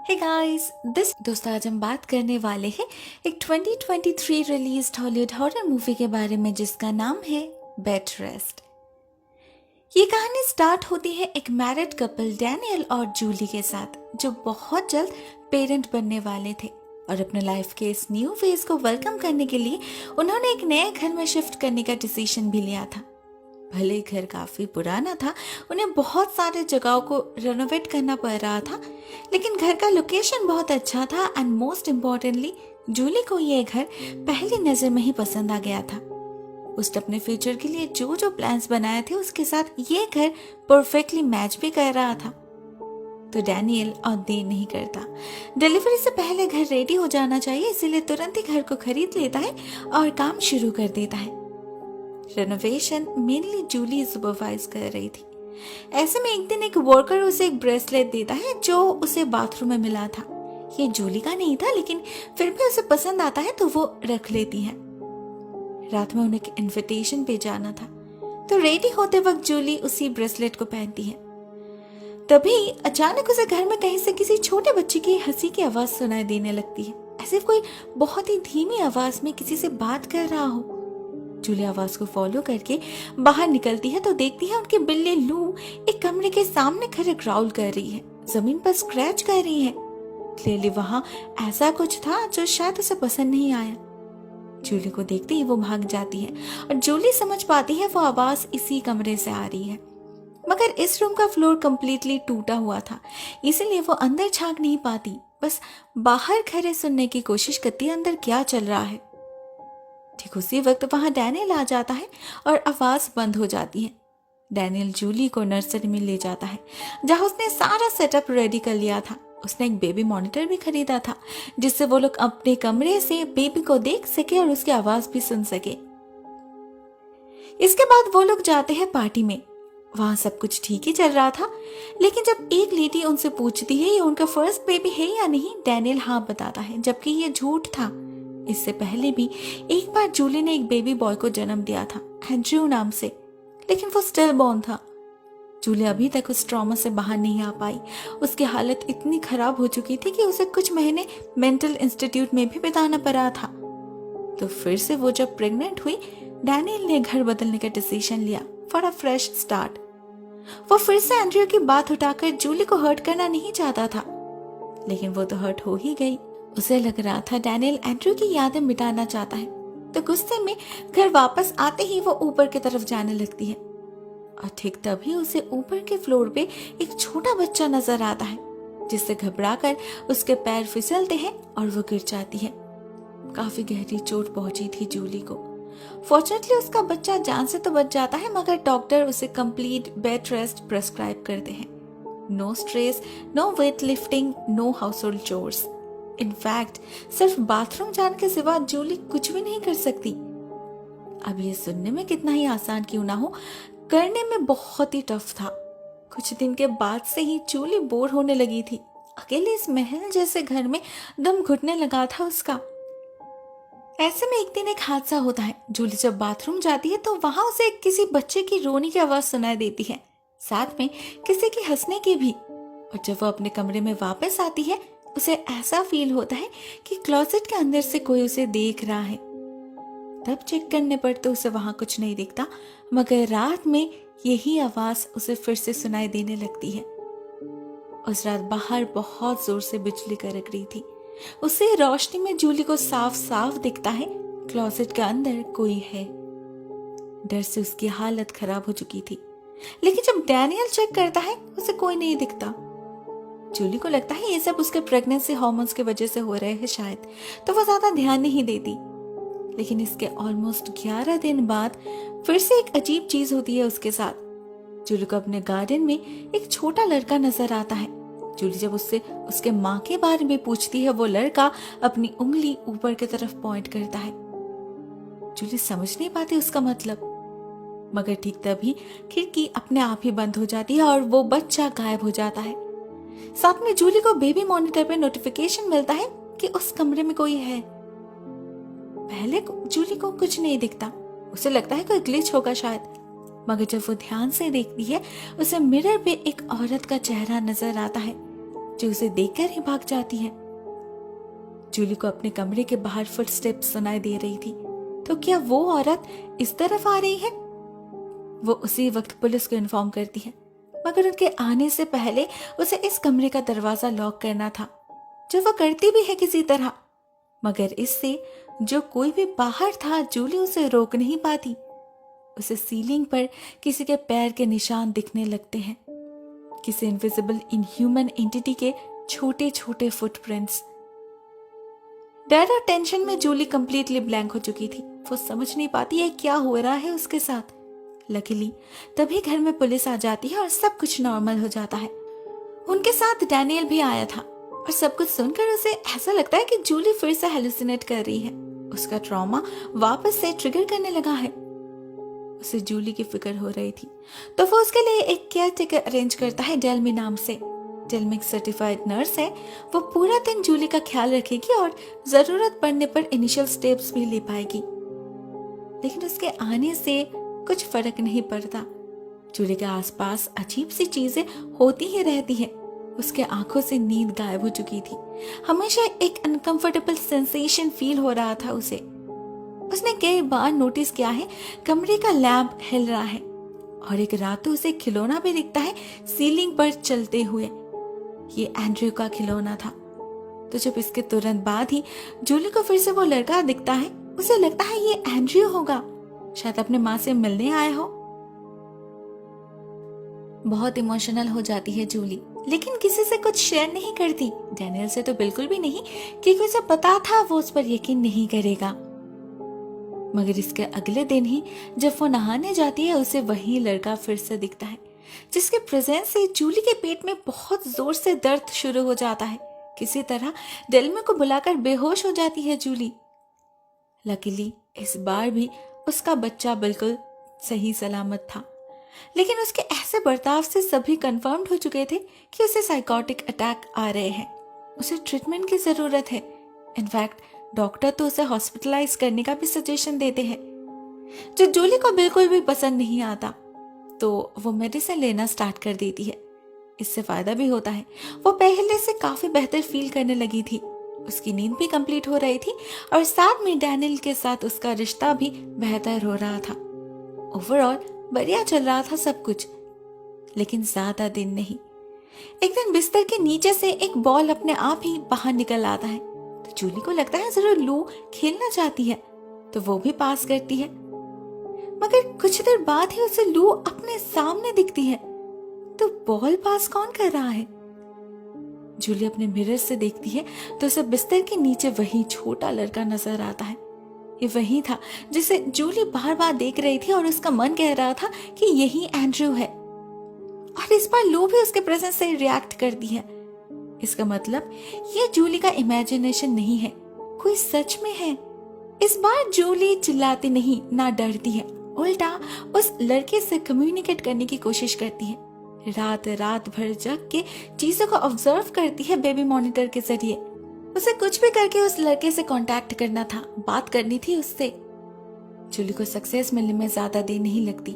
Hey guys दोस्तों आज हम बात करने वाले हैं एक 2023 रिलीज्ड हॉलीवुड हॉरर मूवी के बारे में जिसका नाम है बेड रेस्ट। ये कहानी स्टार्ट होती है एक मैरिड कपल डैनियल और जूली के साथ जो बहुत जल्द पेरेंट बनने वाले थे और अपने लाइफ के इस न्यू फेज को वेलकम करने के लिए उन्होंने एक नए घर में शिफ्ट करने का डिसीजन भी लिया था। भले ही घर काफी पुराना था, उन्हें बहुत सारे जगहों को रेनोवेट करना पड़ रहा था, लेकिन घर का लोकेशन बहुत अच्छा था एंड मोस्ट इम्पोर्टेंटली जूली को ये घर पहली नजर में ही पसंद आ गया था। उसने अपने फ्यूचर के लिए जो जो प्लान्स बनाए थे उसके साथ ये घर परफेक्टली मैच भी कर रहा था। तो डैनियल और देर नहीं करता, डिलीवरी से पहले घर रेडी हो जाना चाहिए, इसीलिए तुरंत ही घर को खरीद लेता है और काम शुरू कर देता है। रेनोवेशन मेनली जूली सुपरवाइज कर रही थी। ऐसे में एक दिन एक वर्कर उसे एक ब्रेसलेट देता है जो उसे बाथरूम में मिला था। ये जूली का नहीं था, लेकिन फिर भी उसे पसंद आता है तो वो रख लेती है। रात में उन्हें एक इनविटेशन पे जाना था, तो रेडी होते वक्त जूली उसी ब्रेसलेट को पहनती है। तभी अचानक उसे घर में कहीं से किसी छोटे बच्चे की हंसी की आवाज सुनाई देने लगती है, ऐसे कोई बहुत ही धीमी आवाज में किसी से बात कर रहा हो। जूली आवाज को फॉलो करके बाहर निकलती है तो देखती है उनकी बिल्ली लू एक कमरे के सामने खड़े ग्राउल कर रही है, जमीन पर स्क्रैच कर रही है। क्लियरली वहां ऐसा कुछ था जो शायद उसे पसंद नहीं आया। जूली को देखते ही वो भाग जाती है और जूली समझ पाती है वो आवाज इसी कमरे से आ रही है, मगर इस रूम का फ्लोर कंप्लीटली टूटा हुआ था, इसीलिए वो अंदर झांक नहीं पाती, बस बाहर खड़े सुनने की कोशिश करती है अंदर क्या चल रहा है। ठीक उसी वक्त वहां डैनियल आ जाता है और आवाज बंद हो जाती है। डैनियल जूली को नर्सरी में ले जाता है जहां उसने सारा सेटअप रेडी कर लिया था। उसने एक बेबी मॉनिटर भी खरीदा था जिससे वो लोग अपने कमरे से बेबी को देख सके और उसकी आवाज भी सुन सके। इसके बाद वो लोग जाते हैं पार्टी में। वहां सब कुछ ठीक ही चल रहा था, लेकिन जब एक लेडी उनसे पूछती है ये उनका फर्स्ट बेबी है या नहीं, डैनियल हाँ बताता है, जबकि ये झूठ था। इससे पहले भी एक बार जूली ने एक बेबी बॉय को जन्म दिया था एंड्रयू नाम से, लेकिन वो स्टिल बॉर्न था। जूली अभी तक उस ट्रॉमा से बाहर नहीं आ पाई। उसकी हालत इतनी खराब हो चुकी थी कि उसे कुछ महीने मेंटल इंस्टीट्यूट में भी बिताना पड़ा था। तो फिर से वो जब प्रेग्नेंट हुई, डैनियल ने घर बदलने का डिसीजन लिया फॉर अ फ्रेश स्टार्ट। वो फिर से एंड्रयू की बात उठाकर जूली को हर्ट करना नहीं चाहता था, लेकिन वो तो हर्ट हो ही गई। उसे लग रहा था डैनियल एंड्रयू की यादें मिटाना चाहता है, तो गुस्से में घर वापस आते ही वो ऊपर की तरफ जाने लगती है और ठीक तभी उसे ऊपर के फ्लोर पे एक छोटा बच्चा नजर आता है, जिससे घबराकर उसके पैर फिसलते हैं और वो गिर जाती है। काफी गहरी चोट पहुंची थी जूली को। फॉर्चुनेटली उसका बच्चा जान से तो बच जाता है, मगर डॉक्टर उसे कंप्लीट बेड रेस्ट प्रेस्क्राइब करते हैं। No stress, no weight lifting, no household chores. In fact सिर्फ बाथरूम जाने के सिवा जूली कुछ भी नहीं कर सकती। अब ये सुनने में कितना ही आसान क्यों ना हो, करने में बहुत ही टफ था। कुछ दिन के बाद से ही जूली बोर होने लगी थी। अकेले इस महल जैसे घर में दम घुटने लगा था उसका। ऐसे में एक दिन एक हादसा होता है। जूली जब बाथरूम जाती है तो वहां उसे किसी बच्चे की रोने की आवाज सुनाई देती है, साथ में किसी की हंसने की भी। और जब वो अपने कमरे में वापस आती है, उसे ऐसा फील होता है कि क्लोसेट के अंदर से कोई उसे देख रहा है। तब चेक करने पर तो उसे वहां कुछ नहीं दिखता, मगर रात में यही आवाज उसे फिर से सुनाई देने लगती है। उस रात बाहर बहुत जोर से बिजली कड़क रही थी। उसे रोशनी में जूली को साफ साफ दिखता है क्लोसेट के अंदर कोई है। डर से उसकी हालत खराब हो चुकी थी, लेकिन जब डैनियल चेक करता है उसे कोई नहीं दिखता। जूली को लगता है ये सब उसके प्रेगनेंसी हार्मोन्स की वजह से हो रहे हैं शायद, तो वो ज्यादा ध्यान नहीं देती। लेकिन इसके ऑलमोस्ट 11 दिन बाद फिर से एक अजीब चीज होती है उसके साथ। जूली को अपने गार्डन में एक छोटा लड़का नजर आता है। जूली जब उससे उसके माँ के बारे में पूछती है, वो लड़का अपनी उंगली ऊपर की तरफ पॉइंट करता है। जूली समझ नहीं पाती उसका मतलब, मगर ठीक तभी खिड़की अपने आप ही बंद हो जाती है और वो बच्चा गायब हो जाता है। साथ में जूली को बेबी मॉनिटर पे नोटिफिकेशन मिलता है कि उस कमरे में कोई है। पहले जूली को कुछ नहीं दिखता, उसे लगता है कोई ग्लिच होगा शायद, मगर जब वो ध्यान से देखती है उसे मिरर पे एक औरत का चेहरा नजर आता है जो उसे देखकर ही भाग जाती है। जूली को अपने कमरे के बाहर फुटस्टेप्स सुनाई दे रही थी। तो क्या वो औरत इस तरफ आ रही है? वो उसी वक्त पुलिस को इन्फॉर्म करती है, मगर उनके आने से पहले उसे इस कमरे का दरवाजा लॉक करना था, जो वो करती भी है किसी तरह। मगर इससे जो कोई भी बाहर था, जूली उसे रोक नहीं पाती। उसे सीलिंग पर किसी के पैर के निशान दिखने लगते हैं, किसी इनविजिबल इनह्यूमन एंटिटी के छोटे छोटे फुटप्रिंट्स। डर और टेंशन में जूली कंप्लीटली ब्लैंक हो चुकी थी। वो समझ नहीं पाती है क्या हो रहा है उसके साथ। लकीली तभी घर में पुलिस आ जाती है और सब कुछ नॉर्मल हो जाता है। उनके साथ डैनियल भी आया था और सब कुछ सुनकर उसे ऐसा लगता है कि जूली फिर से हेलुसिनेट कर रही है। उसका ट्रॉमा वापस से ट्रिगर करने लगा है। उसे जूली की फिक्र हो रही थी, तो वो उसके लिए एक केयर टेकर अरेंज करता है डेल्मी नाम से। डेल्मी एक सर्टिफाइड नर्स है। वो पूरा दिन जूली का ख्याल रखेगी और जरूरत पड़ने पर इनिशियल स्टेप्स भी ले पाएगी। लेकिन उसके आने से कुछ फर्क नहीं पड़ता। जूली के आसपास अजीब सी चीजें होती ही रहती है। उसके आंखों से नींद गायब हो चुकी थी। हमेशा एक अनकंफर्टेबल सेंसेशन फील हो रहा था उसे। उसने कई बार नोटिस किया है कमरे का लैंप हिल रहा है और एक रात तो उसे खिलौना भी दिखता है सीलिंग पर चलते हुए। ये एंड्रयू का खिलौना था। तो जब इसके तुरंत बाद ही जूली को फिर से वो लड़का दिखता है, उसे लगता है ये एंड्रयू होगा, शायद अपने माँ से मिलने आया हो। बहुत इमोशनल हो जाती है जूली, लेकिन किसी से कुछ शेयर नहीं करती। डैनियल से तो बिल्कुल भी नहीं, क्योंकि उसे पता था वो उस पर यकीन नहीं करेगा। मगर इसके अगले दिन ही जब वो नहाने जाती है, उसे वही लड़का फिर से दिखता है, जिसके प्रेजेंस से जूली के पेट में बहुत जोर से दर्द शुरू हो जाता है। किसी तरह डेल्मी को बुलाकर बेहोश हो जाती है जूली। लकीली इस बार भी उसका बच्चा बिल्कुल सही सलामत था, लेकिन उसके ऐसे बर्ताव से सभी कंफर्म्ड हो चुके थे कि उसे साइकोटिक अटैक आ रहे हैं। उसे ट्रीटमेंट की जरूरत है। इनफैक्ट डॉक्टर तो उसे हॉस्पिटलाइज करने का भी सजेशन देते हैं, जो जूली को बिल्कुल भी पसंद नहीं आता। तो वो मेडिसिन लेना स्टार्ट कर देती है। इससे फायदा भी होता है। वो पहले से काफी बेहतर फील करने लगी थी। उसकी नींद भी कंप्लीट हो रही थी और साथ में डैनियल के साथ उसका रिश्ता भी बेहतर हो रहा था। ओवरऑल बढ़िया चल रहा था सब कुछ। लेकिन ज्यादा दिन नहीं। एक दिन बिस्तर के नीचे से एक बॉल अपने आप ही बाहर निकल आता है। तो जूली को लगता है जरूर लू खेलना चाहती है, तो वो भी पास करती है। मगर कुछ देर बाद ही उसे लू अपने सामने दिखती है। तो बॉल पास कौन कर रहा है? जूली अपने मिरर से देखती है तो उसे बिस्तर के नीचे वही छोटा लड़का नजर आता है। ये वही था जिसे जूली बार बार देख रही थी और उसका मन कह रहा था कि यही एंड्रयू है। और इस बार लू भी उसके प्रेजेंस से रिएक्ट करती है। इसका मतलब ये जूली का इमेजिनेशन नहीं है, कोई सच में है। इस बार जूली चिल्लाती नहीं, ना डरती है, उल्टा उस लड़के से कम्युनिकेट करने की कोशिश करती है। रात रात भर जग के चीजों को ऑब्जर्व करती है बेबी मॉनिटर के जरिए। उसे कुछ भी करके उस लड़के से कांटेक्ट करना था, बात करनी थी उससे। जूली को सक्सेस मिलने में ज्यादा देर नहीं लगती,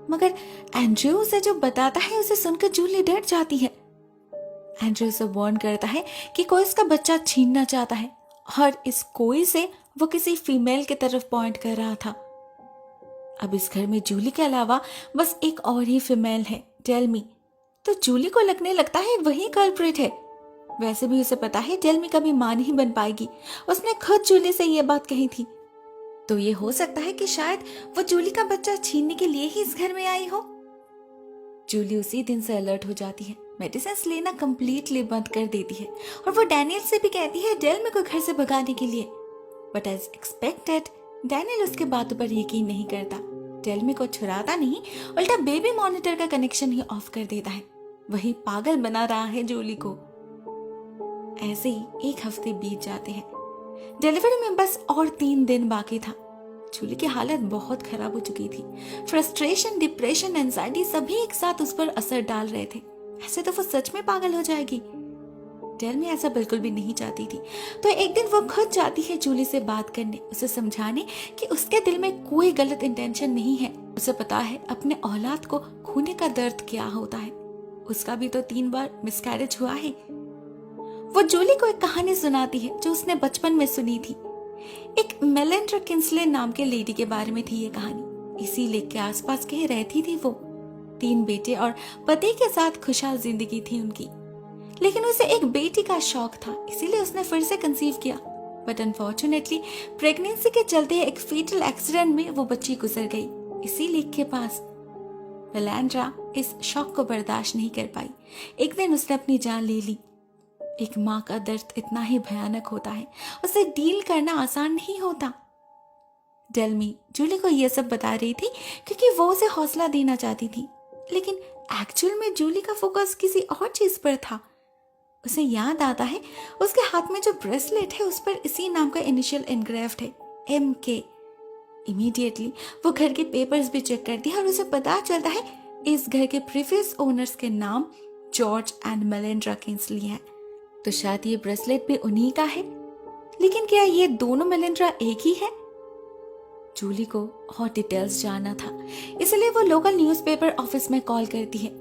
मगर एंड्रयू उसे जो बताता है उसे सुनकर जूली डर जाती है। एंड्रयू उसे वार्न करता है कि कोई उसका बच्चा छीनना चाहता है और इस कोई से वो किसी फीमेल की तरफ पॉइंट कर रहा था। अब इस घर में जूली के अलावा बस एक और ही फीमेल है, डेल्मी। तो जूली को लगने लगता है वही कल्प्रिट है। वैसे भी उसे पता है डेल्मी कभी मां नहीं बन पाएगी। उसने खुद जूली से ये बात कही थी। तो ये हो सकता है कि शायद वो जूली का बच्चा छीनने के लिए ही इस घर में आई हो। जूली उसी दिन से अलर्ट हो जाती है, मेडिसिन लेना कंप्लीटली बंद कर देती है और वो डैनियल से भी कहती है डेल्मी को घर से भगाने के लिए। बट एज एक्सपेक्टेड डैनियल उसके बातों पर यकीन नहीं करता। डेल्मी को छुड़ाता नहीं, उल्टा बेबी मॉनिटर का कनेक्शन ही ऑफ कर देता है। वही पागल बना रहा है जूली को। ऐसे ही एक हफ्ते बीत जाते हैं। डिलीवरी में बस और 3 दिन बाकी था। जूली की हालत बहुत खराब हो चुकी थी। फ्रस्ट्रेशन, डिप्रेशन, एंजाइटी सभी एक साथ उस पर असर डाल रहे थे। ऐसे तो वो सच में पागल हो जाएगी। डेल्मी ऐसा बिल्कुल भी नहीं चाहती थी। तो एक दिन वो खुद जाती है जूली से बात करने, उसे समझाने कि उसके दिल में कोई गलत इंटेंशन नहीं है। उसे पता है अपने औलाद को खोने का दर्द क्या होता है। उसका भी तो 3 बार मिसकैरेज हुआ है। वो जूली को एक कहानी सुनाती है जो उसने बचपन में सुनी थी। एक मेलिंडा किंसले नाम के लेडी के बारे में थी ये कहानी। इसी लेक के आसपास कहीं रहती थी वो। 3 बेटे और पति के साथ खुशहाल जिंदगी थी उनकी। लेकिन उसे एक बेटी का शौक था, इसीलिए उसने फिर से कंसीव किया। बट अनफॉर्चुनेटली प्रेगनेंसी के चलते एक फीटल एक्सीडेंट में वो बच्ची गुजर गई इसी लेक के पास। मेलिंडा इस शौक को बर्दाश्त नहीं कर पाई। एक दिन उसने अपनी जान ले ली। एक माँ का दर्द इतना ही भयानक होता है, उसे डील करना आसान नहीं होता। डेल्मी जूली को यह सब बता रही थी क्योंकि वो उसे हौसला देना चाहती थी, लेकिन एक्चुअल में जूली का फोकस किसी और चीज पर था। उसे याद आता है उसके हाथ में जो ब्रेसलेट है उस पर इसी नाम का इनिशियल एनग्रेव्ड है, MK। इमीडिएटली वो घर के पेपर्स भी चेक करती है और उसे पता चलता है इस घर के प्रीवियस ओनर्स के नाम जॉर्ज एंड मेलिंडा किंसली है। तो शायद ये ब्रेसलेट भी उन्हीं का है। लेकिन क्या ये दोनों मेलिंडा एक ही है? जूली को और डिटेल्स जानना था, इसलिए वो लोकल न्यूज़पेपर ऑफिस में कॉल करती है।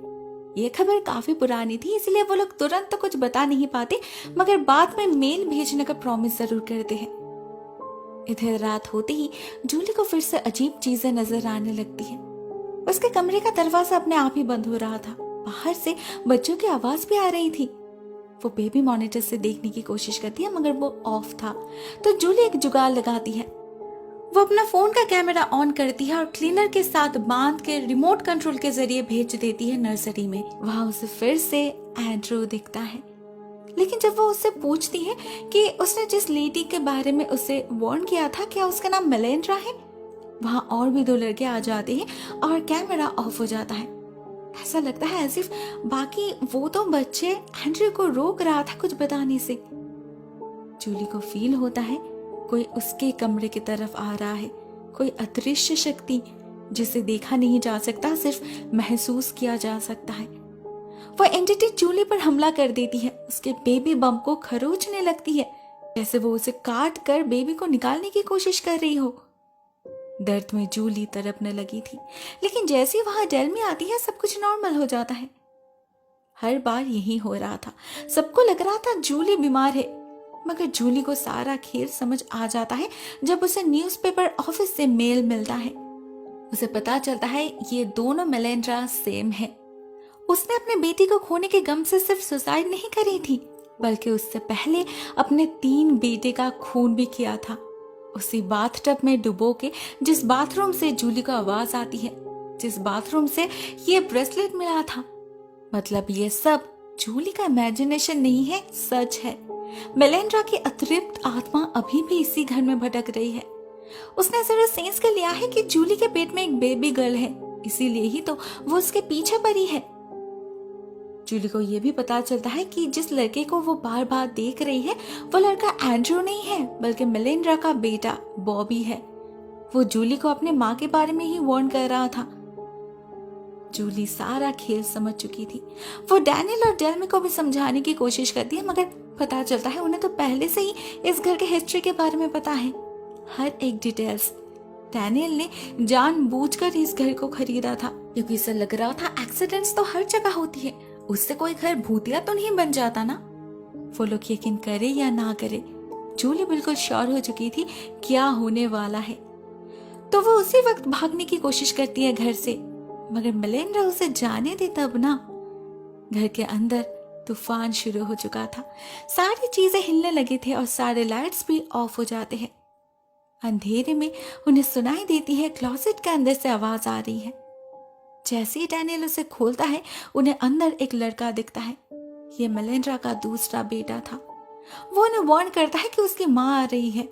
ये खबर काफी पुरानी थी, इसलिए वो लोग तुरंत तो कुछ बता नहीं पाते, मगर बाद में मेल भेजने का प्रॉमिस जरूर करते हैं। इधर रात होते ही जूली को फिर से अजीब चीजें नजर आने लगती है। उसके कमरे का दरवाजा अपने आप ही बंद हो रहा था। बाहर से बच्चों की आवाज भी आ रही थी। वो बेबी मॉनिटर से देखने की कोशिश करती है, मगर वो ऑफ था। तो जूली एक जुगाड़ लगाती है। वो अपना फोन का कैमरा ऑन करती है और क्लीनर के साथ बांध के रिमोट कंट्रोल के जरिए भेज देती है नर्सरी में। वहां उसे फिर से एंड्रू दिखता है। लेकिन जब वो उससे पूछती है कि उसने जिस लेडी के बारे में उसे वार्न किया था, क्या उसका नाम मेलिंडा है, वहां और भी 2 लड़के आ जाते हैं और कैमरा ऑफ हो जाता है। ऐसा लगता है एज़ इफ बाकी वो तो बच्चे एंड्रू को रोक रहा था कुछ बताने से। जूली को फील होता है कोई उसके कमरे की तरफ आ रहा है, कोई अदृश्य शक्ति जिसे देखा नहीं जा सकता, सिर्फ महसूस किया जा सकता है। वो एंटिटी जूली पर हमला कर देती है, उसके बेबी बम को खरोचने लगती है, जैसे वो उसे काट कर बेबी को निकालने की कोशिश कर रही हो। दर्द में जूली तड़पने लगी थी, लेकिन जैसे वहां डेल्मी आती है सब कुछ नॉर्मल हो जाता है। हर बार यही हो रहा था। सबको लग रहा था जूली बीमार है, मगर जूली को सारा खेल समझ आ जाता है जब उसे न्यूज़पेपर ऑफिस से मेल मिलता है। उसे पता चलता है ये दोनों मेलिंडा सेम है। उसने अपने बेटी को खोने के गम से सिर्फ सुसाइड नहीं करी थी, बल्कि उससे पहले अपने 3 बेटे का खून भी किया था, उसी बाथटब में डुबो के जिस बाथरूम से जूली को आवाज आती है, जिस बाथरूम से ये ब्रेसलेट मिला था। मतलब ये सब जूली का इमेजिनेशन नहीं है, सच है। मेलिंडा की अतृप्त आत्मा अभी भी इसी घर में भटक रही है। उसने जरा सेंस कर लिया है कि जूली के पेट में एक बेबी गर्ल है, इसीलिए ही तो वो उसके पीछे पड़ी है। जूली को यह भी पता चलता है कि जिस लड़के को वो बार बार देख रही है वो लड़का एंड्रू नहीं है, बल्कि मेलिंडा का बेटा बॉबी है। वो जूली को अपने माँ के बारे में ही वार्न कर रहा था। जूली सारा खेल समझ चुकी थी। वो डैनियल और डेल्मी को भी समझाने की कोशिश करती है, मगर पता चलता है उन्हें तो पहले से ही इस घर के हिस्ट्री के बारे में पता है, हर एक डिटेल्स। डैनियल ने जानबूझकर इस घर को खरीदा था क्योंकि इसे लग रहा था एक्सीडेंट्स तो हर जगह होती है, उससे कोई घर भूतिया तो नहीं बन जाता ना। वो लोग यकीन करे या ना करे, जूली बिल्कुल श्योर हो चुकी थी क्या होने वाला है। तो वो उसी वक्त भागने की कोशिश करती है घर से, मगर मेलिंडा उसे जाने दे तब ना। घर के अंदर तूफान शुरू हो चुका था। सारी चीजें हिलने लगी थी और सारे लाइट्स भी ऑफ हो जाते हैं। अंधेरे में उन्हें सुनाई देती है क्लोसेट के अंदर से आवाज आ रही है। जैसे ही डैनियल उसे खोलता है उन्हें अंदर एक लड़का दिखता है। ये मेलिंडा का दूसरा बेटा था। वो उन्हें वार्न करता है कि उसकी माँ आ रही है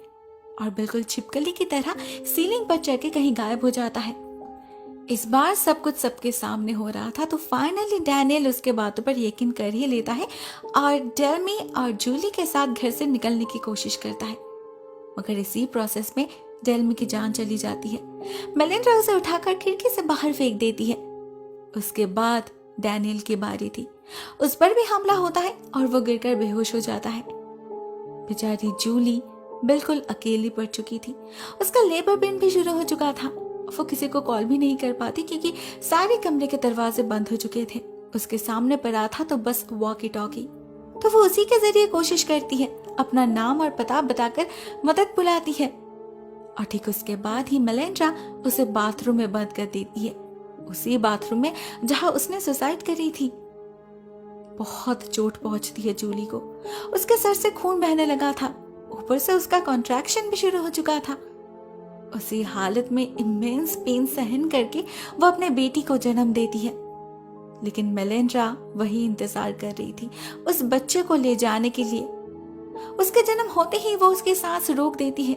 और बिल्कुल छिपकली की तरह सीलिंग पर चढ़ के कहीं गायब हो जाता है। इस बार सब कुछ सबके सामने हो रहा था, तो फाइनली डैनियल उसके बातों पर यकीन कर ही लेता है और डेल्मी और जूली के साथ घर से निकलने की कोशिश करता है। मगर इसी प्रोसेस में डेल्मी की जान चली जाती है। मेलिंडा उसे उठाकर खिड़की से बाहर फेंक देती है। उसके बाद डैनियल की बारी थी। उस पर भी हमला होता है और वो गिरकर बेहोश हो जाता है। बेचारी जूली बिल्कुल अकेली पड़ चुकी थी। उसका लेबर पेन भी शुरू हो चुका था। वो किसी को कॉल भी नहीं कर पाती क्योंकि सारे कमरे के दरवाजे बंद हो चुके थे। उसके सामने पड़ा था तो बस वॉकी टॉकी। तो वो उसी के जरिए कोशिश करती है, अपना नाम और पता बताकर मदद बुलाती है। और ठीक उसके बाद ही मेलिंडा उसे बाथरूम में बंद कर देती है, उसी बाथरूम में जहां उसने सुसाइड करी थी। बहुत चोट पहुंचती है जूली को, उसके सर से खून बहने लगा था, ऊपर से उसका कॉन्ट्रैक्शन भी शुरू हो चुका था। उसी हालत में इमेंस पेन सहन करके वो अपने बेटी को जन्म देती है। लेकिन मेलिंडा वही इंतजार कर रही थी उस बच्चे को ले जाने के लिए। उसके जन्म होते ही वो उसकी सांस रोक देती है,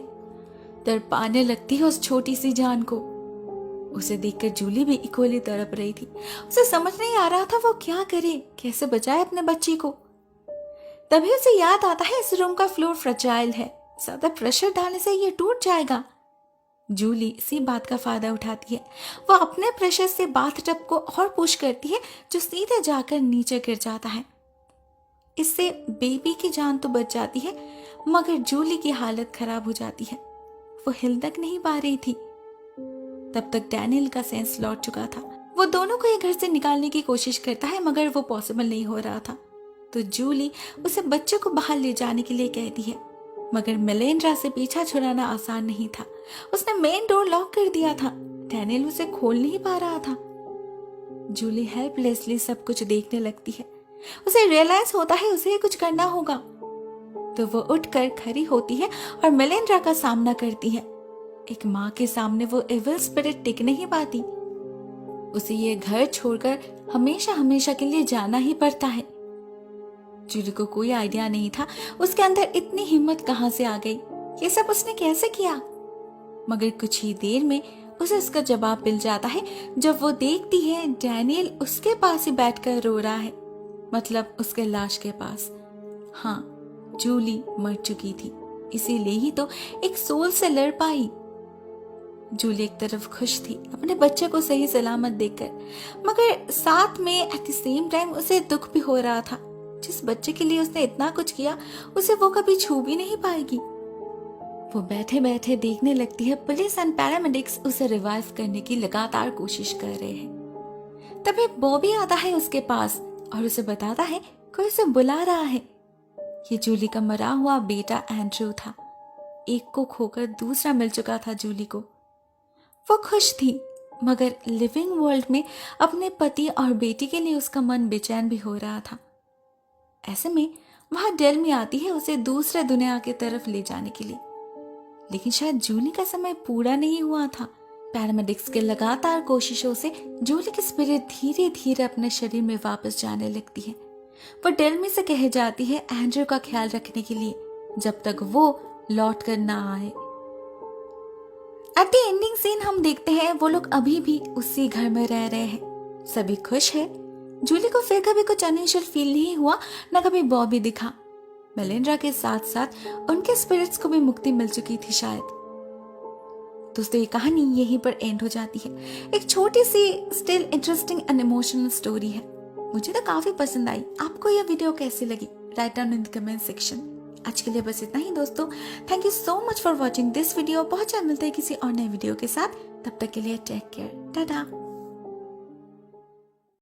तड़पाने लगती है उस छोटी सी जान को। उसे देखकर जूली भी इक्वली तड़प रही थी। उसे समझ नहीं आ रहा था वो क्या करे, कैसे बचाए अपने बच्ची को। तभी उसे याद आता है इस रूम का फ्लोर फ्रजाइल है, ज्यादा प्रेशर डालने से ये टूट जाएगा। जूली इसी बात का फायदा उठाती है, वो अपने प्रेशर से बाथटब को और पुश करती है जो सीधे जाकर नीचे गिर जाता है। इससे बेबी की जान तो बच जाती है, मगर जूली की हालत खराब हो जाती है। वो हिल तक नहीं पा रही थी। तब तक डैनियल का सेंस लौट चुका था। वो दोनों को एक घर से निकालने की कोशिश करता है, मगर वो पॉसिबल नहीं हो रहा था। तो जूली उसे बच्चे को बाहर ले जाने के लिए कहती है, मगर मेलिंडा से पीछा छुड़ाना आसान नहीं था। उसने मेन डोर लॉक कर दिया था, डैनियल उसे खोल नहीं पा रहा था। जूली हेल्पलेसली सब कुछ देखने लगती है। उसे रियलाइज होता है उसे कुछ करना होगा, तो वो उठकर खड़ी होती है और मेलिंडा का सामना करती है। एक माँ के सामने वो एविल स्पिरिट टिक नहीं पाती। उसे ये घर छोड़कर हमेशा हमेशा के लिए जाना ही पड़ता है। जूली को कोई आइडिया नहीं था उसके अंदर इतनी हिम्मत कहां से आ गई, ये सब उसने कैसे किया। मगर कुछ ही देर में उसे इसका जवाब मिल जाता है जब वो देखती है डैनियल उसके पास ही बैठकर रो रहा है, मतलब उसके लाश के पास। हाँ, जूली मर चुकी थी, इसीलिए ही तो एक सोल से लड़ पाई। जूली एक तरफ खुश थी अपने बच्चे को सही सलामत देखकर, मगर साथ में एट द सेम टाइम उसे दुख भी हो रहा था। जिस बच्चे के लिए उसने इतना कुछ किया उसे वो कभी छू भी नहीं पाएगी। वो बैठे बैठे देखने लगती है पुलिस एंड पैरामेडिक्स उसे रिवाइव करने की लगातार कोशिश कर रहे हैं। तभी बॉबी आता है उसके पास और उसे बताता है कोई उसे बुला रहा है। ये जूली का मरा हुआ बेटा एंड्रू था। एक को खोकर दूसरा मिल चुका था जूली को। वो खुश थी, मगर लिविंग वर्ल्ड में अपने पति और बेटी के लिए उसका मन बेचैन भी हो रहा था। ऐसे में वहां डेल्मी आती है उसे दूसरे दुनिया की तरफ ले जाने के लिए, लेकिन शायद जूली का समय पूरा नहीं हुआ था। पैरामेडिक्स के लगातार कोशिशों से जूली की स्पिरिट धीरे धीरे अपने शरीर में वापस जाने लगती है। वो डेल्मी से कह जाती है एंड्रू का ख्याल रखने के लिए जब तक वो लौट कर ना आए। एट द एंडिंग सीन हम देखते हैं वो लोग अभी भी उसी घर में रह रहे हैं, सभी खुश है। जूली को फिर कभी कुछ अनयूजुअल फील नहीं हुआ, न कभी बॉबी दिखा। मेलिंडा के साथ साथ उनके स्पिरिट्स को भी मुक्ति मिल चुकी थी शायद। दोस्तों, ये कहानी यहीं पर एंड हो जाती है। एक छोटी सी still interesting and emotional story है। मुझे तो काफी पसंद आई। आपको यह वीडियो कैसी लगी? Write down in the comment section. आज के लिए बस इतना ही दोस्तों। Thank you so much for watching this video. बहुत जल्द मिलते हैं किसी और नए वीडियो के साथ। तब तक के लिए टेक केयर, टाटा।